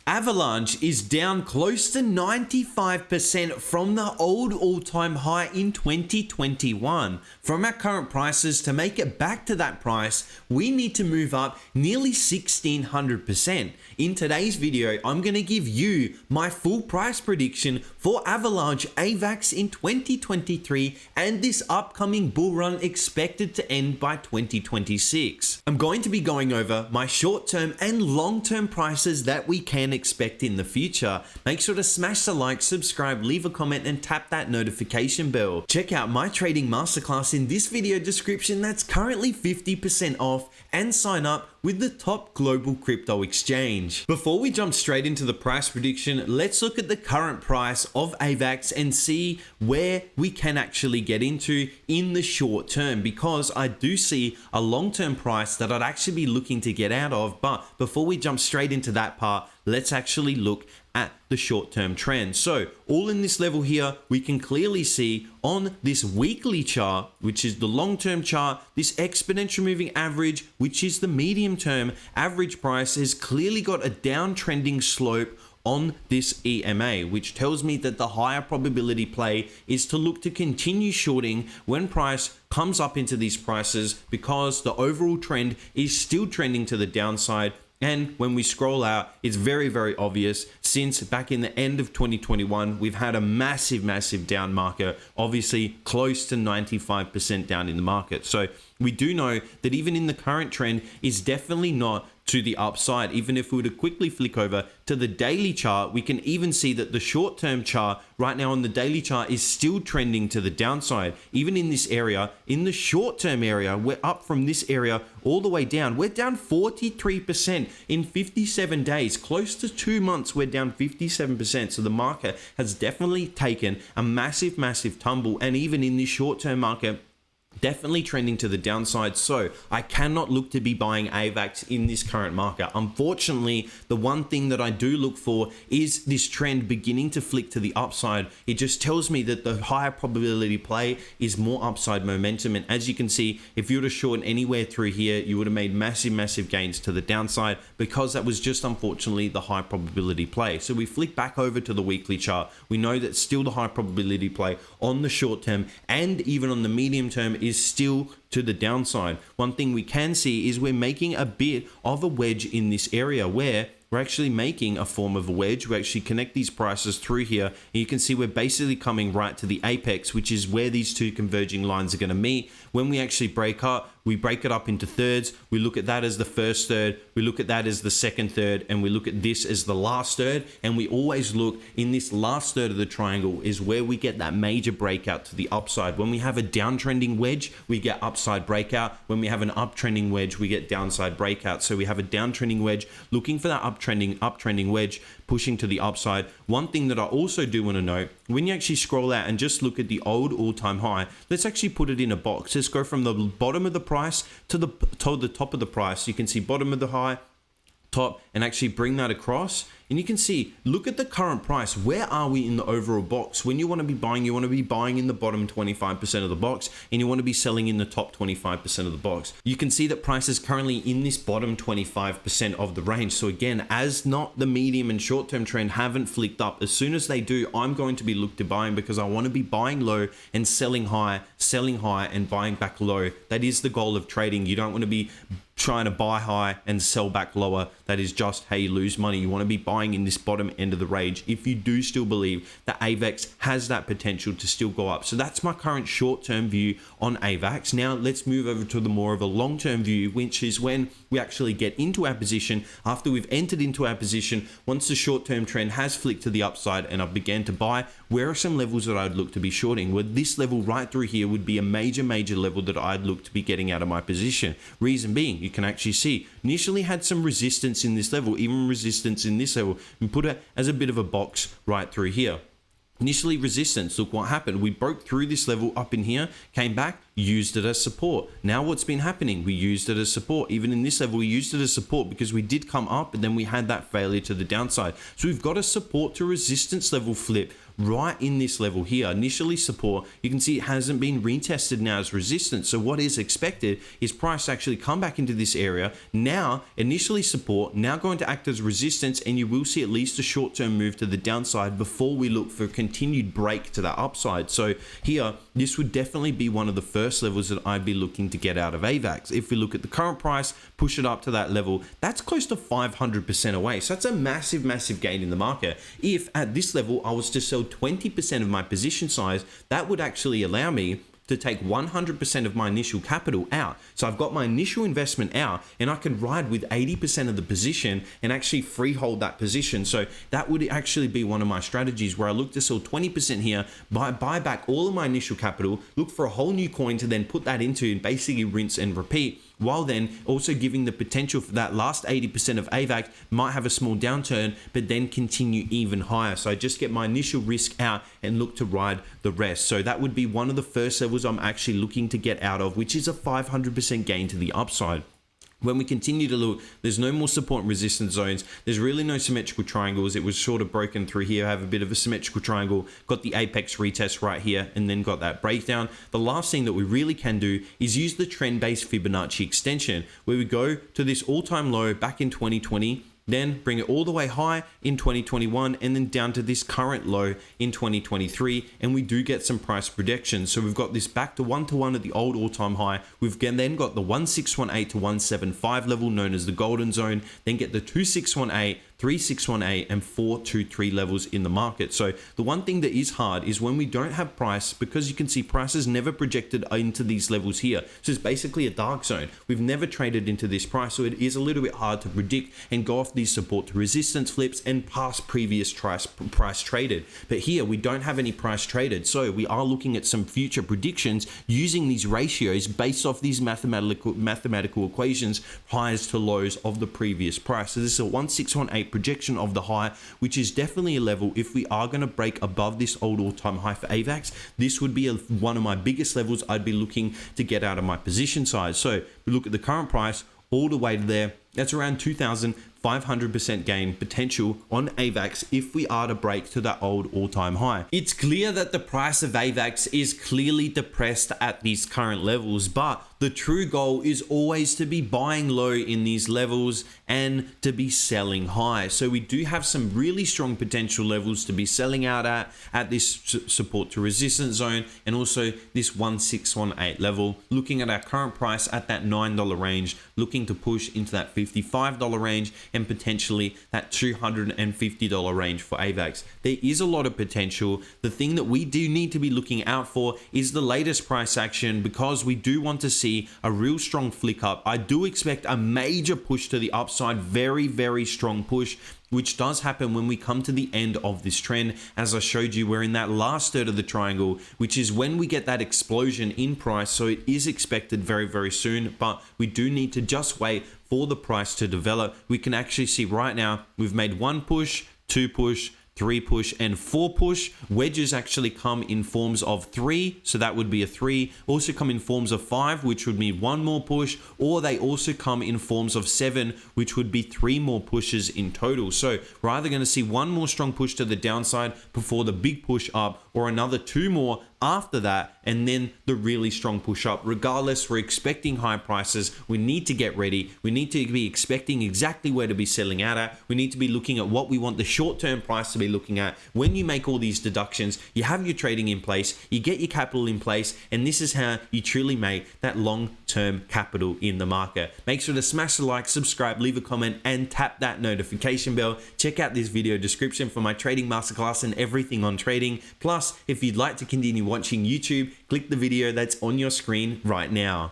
Avalanche is down close to 95% from the old all-time high in 2021. From our current prices, to make it back to that price, we need to move up nearly 1600%. In today's video, I'm going to give you my full price prediction for Avalanche AVAX in 2023 and this upcoming bull run expected to end by 2026. I'm going to be going over my short-term and long-term prices that we can expect in the future. Make sure to smash the like, subscribe, leave a comment, and tap that notification bell. Check out my trading masterclass in this video description that's currently 50% off, and sign up with the top global crypto exchange. Before we jump straight into the price prediction, let's look at the current price of AVAX and see where we can actually get into in the short term, because I do see a long-term price that I'd actually be looking to get out of. But before we jump straight into that part, let's actually look at the short-term trend. So all in this level here, we can clearly see on this weekly chart, which is the long-term chart, this exponential moving average, which is the medium-term average price, has clearly got a downtrending slope on this EMA, which tells me that the higher probability play is to look to continue shorting when price comes up into these prices, because the overall trend is still trending to the downside. And when we scroll out, it's very, very obvious, since back in the end of 2021, we've had a massive down market, obviously close to 95% down in the market. So we do know that even in the current trend is definitely not to the upside. Even if we were to quickly flick over to the daily chart, we can even see that the short-term chart right now on the daily chart is still trending to the downside. Even in this area, in the short-term area, we're up from this area all the way down. We're down 43% in 57 days, close to 2 months. We're down 57%. So the market has definitely taken a massive tumble, and even in this short-term market, definitely trending to the downside. So I cannot look to be buying AVAX in this current market. Unfortunately, the one thing that I do look for is this trend beginning to flick to the upside. It just tells me that the higher probability play is more upside momentum. And as you can see, if you were to short anywhere through here, you would have made massive gains to the downside, because that was just unfortunately the high probability play. So we flick back over to the weekly chart. We know that still the high probability play on the short term and even on the medium term is still to the downside. One thing we can see is we're making a bit of a wedge in this area, where we're actually making a form of a wedge. We actually connect these prices through here, and you can see we're basically coming right to the apex, which is where these two converging lines are going to meet. When we actually break up, we break it up into thirds. We look at that as the first third, we look at that as the second third, and we look at this as the last third. And we always look in this last third of the triangle is where we get that major breakout to the upside. When we have a downtrending wedge, we get upside breakout. When we have an uptrending wedge, we get downside breakout. So we have a downtrending wedge looking for that uptrending wedge pushing to the upside. One thing that I also do want to note, when you actually scroll out and just look at the old all-time high, let's actually put it in a box. Let's go from the bottom of the price to the top of the price. You can see bottom of the high, top, and actually bring that across. And you can see, look at the current price. Where are we in the overall box? When you want to be buying, you want to be buying in the bottom 25% of the box, and you want to be selling in the top 25% of the box. You can see that price is currently in this bottom 25% of the range. So again, as not the medium and short-term trend haven't flicked up, as soon as they do, I'm going to be looked to buying, because I want to be buying low and selling high and buying back low. That is the goal of trading. You don't want to be trying to buy high and sell back lower. That is just how you lose money. You want to be buying in this bottom end of the range if you do still believe that AVAX has that potential to still go up. So that's my current short-term view on AVAX. Now let's move over to the more of a long-term view, which is when we actually get into our position. After we've entered into our position, once the short-term trend has flicked to the upside and I began to buy, where are some levels that I'd look to be shorting? Well, this level right through here would be a major level that I'd look to be getting out of my position. Reason being, you can actually see initially had some resistance in this level, even resistance in this level, and put it as a bit of a box right through here. Initially resistance, look what happened. We broke through this level up in here, came back, used it as support. Now what's been happening? We used it as support. Even in this level, we used it as support because we did come up and then we had that failure to the downside. So we've got a support to resistance level flip right in this level here. Initially support, you can see it hasn't been retested now as resistance. So what is expected is price to actually come back into this area. Now, initially support, now going to act as resistance, and you will see at least a short-term move to the downside before we look for a continued break to that upside. So here, this would definitely be one of the first levels that I'd be looking to get out of AVAX. If we look at the current price, push it up to that level, that's close to 500% away. So that's a massive, massive gain in the market. If at this level I was to sell 20% of my position size, that would actually allow me to take 100% of my initial capital out. So I've got my initial investment out, and I can ride with 80% of the position and actually freehold that position. So that would actually be one of my strategies, where I look to sell 20% here, buy back all of my initial capital, look for a whole new coin to then put that into, and basically rinse and repeat, while then also giving the potential for that last 80% of AVAX might have a small downturn, but then continue even higher. So I just get my initial risk out and look to ride the rest. So that would be one of the first levels I'm actually looking to get out of, which is a 500% gain to the upside. When we continue to look, there's no more support and resistance zones. There's really no symmetrical triangles. It was sort of broken through here. I have a bit of a symmetrical triangle, got the apex retest right here, and then got that breakdown. The last thing that we really can do is use the trend-based Fibonacci extension, where we go to this all-time low back in 2020, then bring it all the way high in 2021, and then down to this current low in 2023, and we do get some price predictions. So we've got this back to 1-to-1 at the old all-time high. We've then got the 1618 to 175 level, known as the golden zone, then get the 2618, 3618, and 423 levels in the market. So the one thing that is hard is when we don't have price, because you can see price is never projected into these levels here. So it's basically a dark zone. We've never traded into this price, so it is a little bit hard to predict and go off these support to resistance flips and past previous price traded. But here we don't have any price traded, so we are looking at some future predictions using these ratios based off these mathematical equations, highs to lows of the previous price. So this is a 1618 projection of the high, which is definitely a level. If we are going to break above this old all-time high for AVAX, this would be one of my biggest levels I'd be looking to get out of my position size. So we look at the current price all the way to there. That's around 2,500% gain potential on AVAX if we are to break to that old all-time high. It's clear that the price of AVAX is clearly depressed at these current levels, but the true goal is always to be buying low in these levels and to be selling high. So we do have some really strong potential levels to be selling out at this support to resistance zone, and also this 1618 level. Looking at our current price at that $9 range, looking to push into that $55 range and potentially that $250 range for AVAX. There is a lot of potential. The thing that we do need to be looking out for is the latest price action, because we do want to see a real strong flick up. I do expect a major push to the upside, very, very strong push, which does happen when we come to the end of this trend. As I showed you, we're in that last third of the triangle, which is when we get that explosion in price. So it is expected very, very soon, but we do need to just wait for the price to develop. We can actually see right now, we've made 1 push, 2 push, 3 push, and 4 push. Wedges actually come in forms of 3, so that would be a 3. Also come in forms of 5, which would mean 1 more push, or they also come in forms of 7, which would be 3 more pushes in total. So we're either going to see 1 more strong push to the downside before the big push up, or another 2 more after that, and then the really strong push up. Regardless, we're expecting high prices. We need to get ready. We need to be expecting exactly where to be selling out at. We need to be looking at what we want the short-term price to be looking at. When you make all these deductions, you have your trading in place, you get your capital in place, and this is how you truly make that long-term capital in the market. Make sure to smash the like, subscribe, leave a comment, and tap that notification bell. Check out this video description for my trading masterclass and everything on trading. Plus, if you'd like to continue watching YouTube, click the video that's on your screen right now.